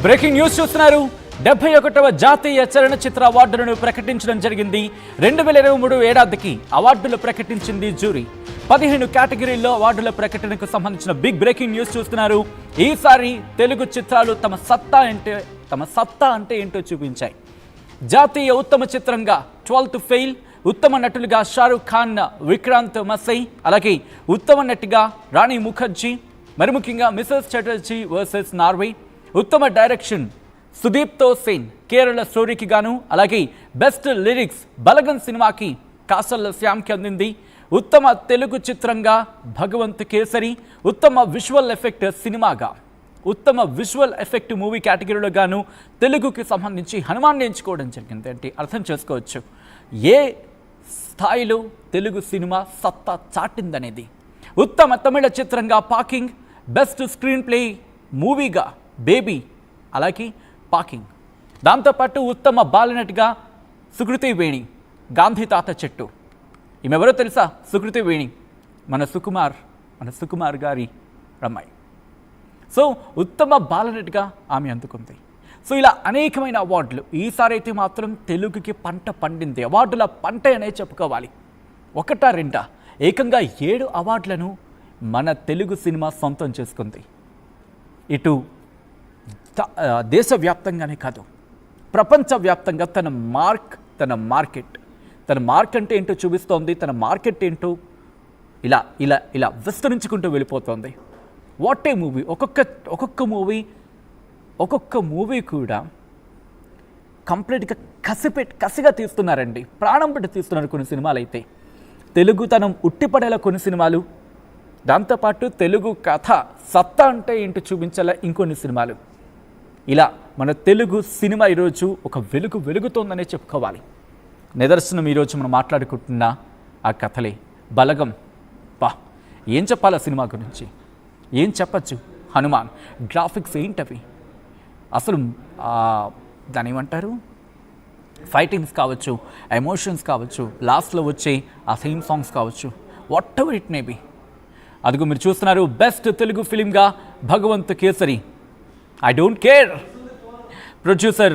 Breaking news చూస్తున్నారు. 71వ జాతీయ చలనచిత్ర అవార్డులను ప్రకటించడం జరిగింది. 2023 ఏడాదికి అవార్డులు ప్రకటించింది జ్యూరీ. 15 కేటగిరీల్లో అవార్డుల ప్రకటనకు సంబంధించిన బిగ్ బ్రేకింగ్ న్యూస్ చూస్తున్నారు. ఈసారి తెలుగు చిత్రాలు తమ సత్తా అంటే ఏంటో చూపించాయి. జాతీయ ఉత్తమ చిత్రంగా 12th ఫెయిల్, ఉత్తమ నటులుగా షారుఖ్ ఖాన్, విక్రాంత్ మసై, అలాగే ఉత్తమ నటిగా రాణి ముఖర్జీ, మరి ముఖ్యంగా మిసెస్ చటర్జీ వర్సెస్ నార్వే, ఉత్తమ డైరెక్షన్ సుదీప్తో సేన్ కేరళ స్టోరీకి గాను, అలాగే బెస్ట్ లిరిక్స్ బలగం సినిమాకి కాసల్ల శ్యామ్కి అందింది. ఉత్తమ తెలుగు చిత్రంగా భగవంత్ కేసరి, ఉత్తమ విజువల్ ఎఫెక్ట్ సినిమాగా ఉత్తమ విజువల్ ఎఫెక్ట్ మూవీ కేటగిరీలో గాను తెలుగుకి సంబంధించి హనుమాన్ ఎంచుకోవడం జరిగింది. అంటే అర్థం చేసుకోవచ్చు ఏ స్థాయిలో తెలుగు సినిమా సత్తా చాటిందనేది. ఉత్తమ తమిళ చిత్రంగా పాకింగ్, బెస్ట్ స్క్రీన్ ప్లే మూవీగా బేబీ, అలాగే పాకింగ్. దాంతోపాటు ఉత్తమ బాలనటిగా సుకృతి వేణి, గాంధీ తాత చెట్టు. ఈమెవరో తెలుసా? సుకృతి వేణి మన సుకుమార్ గారి అమ్మాయి. సో ఉత్తమ బాలనటిగా ఆమె అందుకుంది. సో ఇలా అనేకమైన అవార్డులు. ఈసారి అయితే మాత్రం తెలుగుకి పంట పండింది. అవార్డుల పంట అనే చెప్పుకోవాలి. ఒకటా రెండా, ఏకంగా 7 అవార్డులను మన తెలుగు సినిమా సొంతం చేసుకుంది. ఇటు దేశవ్యాప్తంగానే కాదు, ప్రపంచవ్యాప్తంగా తన మార్క్ అంటే ఏంటో చూపిస్తోంది. తన మార్కెట్ ఏంటో ఇలా ఇలా ఇలా విస్తరించుకుంటూ వెళ్ళిపోతుంది. What a movie! ఒక్కొక్క మూవీ కూడా కంప్లీట్గా కసిగా తీస్తున్నారండి. ప్రాణం పెట్టి తీస్తున్నారు కొన్ని సినిమాలు అయితే. తెలుగుతనం ఉట్టిపడేలా కొన్ని సినిమాలు, దాంతోపాటు తెలుగు కథ సత్తా అంటే ఏంటో చూపించేలా ఇంకొన్ని సినిమాలు. ఇలా మన తెలుగు సినిమా ఈరోజు ఒక వెలుగుతోందనే చెప్పుకోవాలి. నిదర్శనం ఈరోజు మనం మాట్లాడుకుంటున్న ఆ కథలే. బలగం, ఏం చెప్పాలి ఆ సినిమా గురించి? ఏం చెప్పచ్చు? హనుమాన్ గ్రాఫిక్స్ ఏంటవి? అసలు దాని ఏమంటారు, ఫైటింగ్స్ కావచ్చు, ఎమోషన్స్ కావచ్చు, లాస్ట్లో వచ్చే ఆ థీమ్ సాంగ్స్ కావచ్చు, whatever it may be. అదిగో మీరు చూస్తున్నారు, బెస్ట్ తెలుగు ఫిలింగా Bhagavanth Kesari. I don't care producer,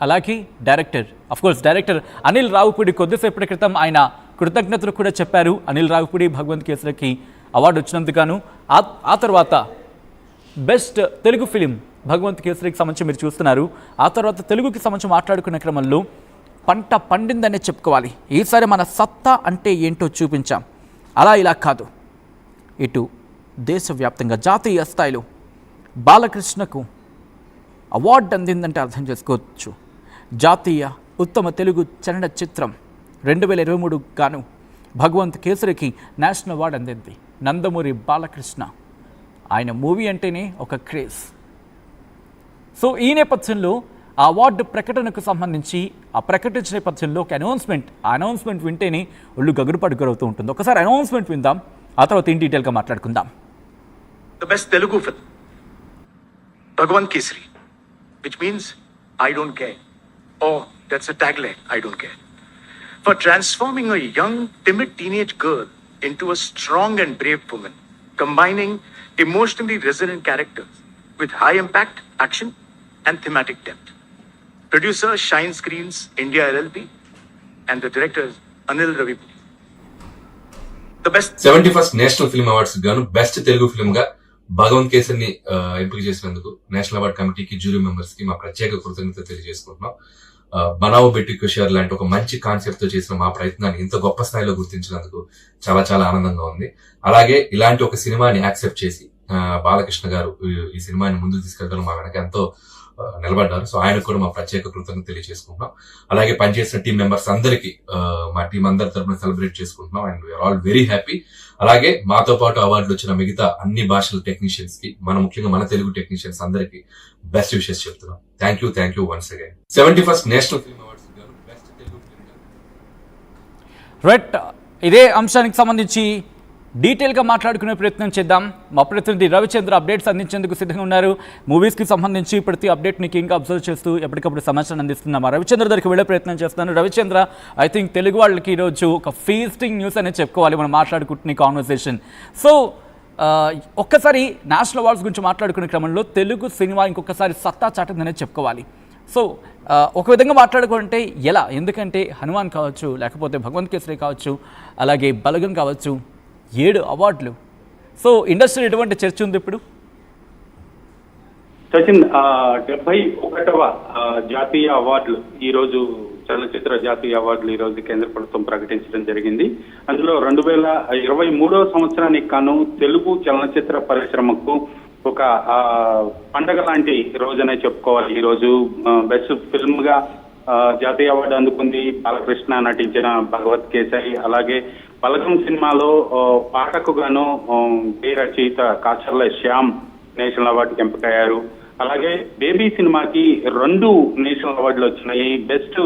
అలాగే డైరెక్టర్ అనిల్ రావిపూడి. కొద్దిసేపటి క్రితం ఆయన కృతజ్ఞతలు కూడా చెప్పారు. అనిల్ రావిపూడి భగవంత్ కేసరికి అవార్డు వచ్చినందుకు. ఆ తర్వాత బెస్ట్ తెలుగు ఫిలిం భగవంత్ కేసరికి సంబంధించి మీరు చూస్తున్నారు. ఆ తర్వాత తెలుగుకి సంబంధించి మాట్లాడుకునే క్రమంలో పంట పండిందనే చెప్పుకోవాలి. ఈసారి మన సత్తా అంటే ఏంటో చూపించాం. అలా ఇలా కాదు, ఇటు దేశవ్యాప్తంగా జాతీయ స్థాయిలో బాలకృష్ణకు అవార్డు అందిందంటే అర్థం చేసుకోవచ్చు. జాతీయ ఉత్తమ తెలుగు చలన చిత్రం 2023 గాను భగవంత్ కేసరికి నేషనల్ అవార్డు అందింది. నందమూరి బాలకృష్ణ, ఆయన మూవీ అంటేనే ఒక క్రేజ్. సో ఈ నేపథ్యంలో ఆ అవార్డు ప్రకటనకు సంబంధించి ఆ ప్రకటించిన నేపథ్యంలో ఒక అనౌన్స్మెంట్ వింటేనే ఒళ్ళు గగురుపాటు గురవుతూ ఉంటుంది. ఒకసారి అనౌన్స్మెంట్ విందాం, ఆ తర్వాత ఇన్ డీటెయిల్గా మాట్లాడుకుందాం. The best Telugu film, Bhagwant Kesari, which means I don't care. Oh, that's a tagline, I don't care. For transforming a young, timid teenage girl into a strong and brave woman, combining emotionally resonant characters with high impact, action, and thematic depth. Producer Shine Screens India LLP and the director is Anil Ravipudi. The best 71st national film awards గాను best Telugu film గా భగవంత్ కేసరిని ఎంపిక చేసినందుకు national award కమిటీకి, jury members కి మా ప్రత్యేక కృతజ్ఞత తెలియజేసుకుంటున్నాం. బనావో బెట్టి కుషియర్ లాంటి ఒక మంచి కాన్సెప్ట్ తో చేసిన మా ప్రయత్నాన్ని ఇంత గొప్ప స్థాయిలో గుర్తించినందుకు చాలా చాలా ఆనందంగా ఉంది. అలాగే ఇలాంటి ఒక సినిమాని యాక్సెప్ట్ చేసి బాలకృష్ణ గారు ఈ సినిమాని ముందుకు తీసుకెళ్ళడం మా వెనక ఎంతో నిలబడ్డారు. సో ఆయనకు కూడా మా ప్రత్యేక కృతజ్ఞత తెలియజేసుకుంటున్నాం. అలాగే పనిచేసిన టీం మెంబర్స్ అందరికీ మా టీం అందరి తరఫున సెలబ్రేట్ చేసుకుంటున్నాం. And we are all very happy. అలాగే మాతో పాటు అవార్డులు వచ్చిన మిగతా అన్ని భాషల టెక్నీషియన్స్ కి, ముఖ్యంగా మన తెలుగు టెక్నీషియన్స్ అందరికీ బెస్ట్ విషెస్ చెప్తున్నాం. Thank you once again. 71st national film awards best Telugu film. Right, ఇదే అంశానికి సంబంధించి డీటెయిల్గా మాట్లాడుకునే ప్రయత్నం చేద్దాం. మా ప్రతినిధి రవిచంద్ర అప్డేట్స్ అందించేందుకు సిద్ధంగా ఉన్నారు. మూవీస్కి సంబంధించి ప్రతి అప్డేట్ నీకు ఇంకా అబ్జర్వ్ చేస్తూ ఎప్పటికప్పుడు సమాచారం అందిస్తున్నాం. రవిచంద్ర దగ్గరికి వెళ్ళే ప్రయత్నం చేస్తున్నాను. రవిచంద్ర, ఐ థింక్ తెలుగు వాళ్ళకి ఈరోజు ఒక ఫీస్టింగ్ న్యూస్ అనేది చెప్పుకోవాలి మనం మాట్లాడుకుంటున్న కాన్వర్సేషన్. సో ఒక్కసారి నేషనల్ అవార్డ్స్ గురించి మాట్లాడుకునే క్రమంలో తెలుగు సినిమా ఇంకొకసారి సత్తా చాటిందనే చెప్పుకోవాలి. సో ఒక విధంగా మాట్లాడుకుంటే ఎలా, ఎందుకంటే హనుమాన్ కావచ్చు, లేకపోతే భగవంత్ కేసరి కావచ్చు, అలాగే బలగం కావచ్చు, 7 అవార్డులు. సో ఇండస్ట్రీ ఎటువంటి చర్చ ఉంది ఇప్పుడు? సచిన్, 71వ జాతీయ అవార్డులు ఈ రోజు, చలనచిత్ర జాతీయ అవార్డులు ఈ రోజు కేంద్ర ప్రభుత్వం ప్రకటించడం జరిగింది. అందులో 2023వ సంవత్సరానికి గాను తెలుగు చలనచిత్ర పరిశ్రమకు ఒక పండగ లాంటి రోజనే చెప్పుకోవాలి. ఈ రోజు బెస్ట్ ఫిల్మ్ గా జాతీయ అవార్డు అందుకుంది బాలకృష్ణ నటించిన భగవత్ కేసరి. అలాగే బలగం సినిమాలో పాటకు గాను రచయిత కాచర్ల శ్యామ్ నేషనల్ అవార్డుకి ఎంపికయ్యారు. అలాగే బేబీ సినిమాకి 2 నేషనల్ అవార్డులు వచ్చినాయి. బెస్ట్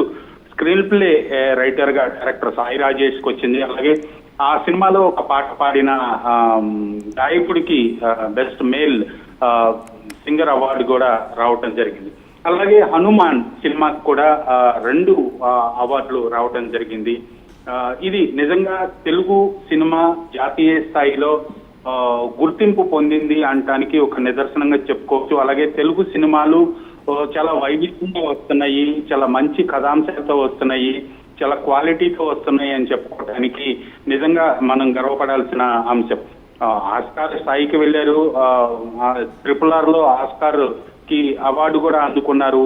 స్క్రీన్ ప్లే రైటర్ గా డైరెక్టర్ సాయి రాజేష్ కి వచ్చింది. అలాగే ఆ సినిమాలో ఒక పాట పాడిన గాయకుడికి బెస్ట్ మేల్ సింగర్ అవార్డు కూడా రావటం జరిగింది. అలాగే హనుమాన్ సినిమాకి కూడా 2 అవార్డులు రావటం జరిగింది. ఇది నిజంగా తెలుగు సినిమా జాతీయ స్థాయిలో గుర్తింపు పొందింది అనటానికి ఒక నిదర్శనంగా చెప్పుకోవచ్చు. అలాగే తెలుగు సినిమాలు చాలా వైవిధ్యంగా వస్తున్నాయి, చాలా మంచి కథాంశాలతో వస్తున్నాయి, చాలా క్వాలిటీతో వస్తున్నాయి అని చెప్పుకోవడానికి నిజంగా మనం గర్వపడాల్సిన అంశం. ఆస్కార్ స్థాయికి వెళ్ళారు, RRR లో ఆస్కార్ కి అవార్డు కూడా అందుకున్నారు.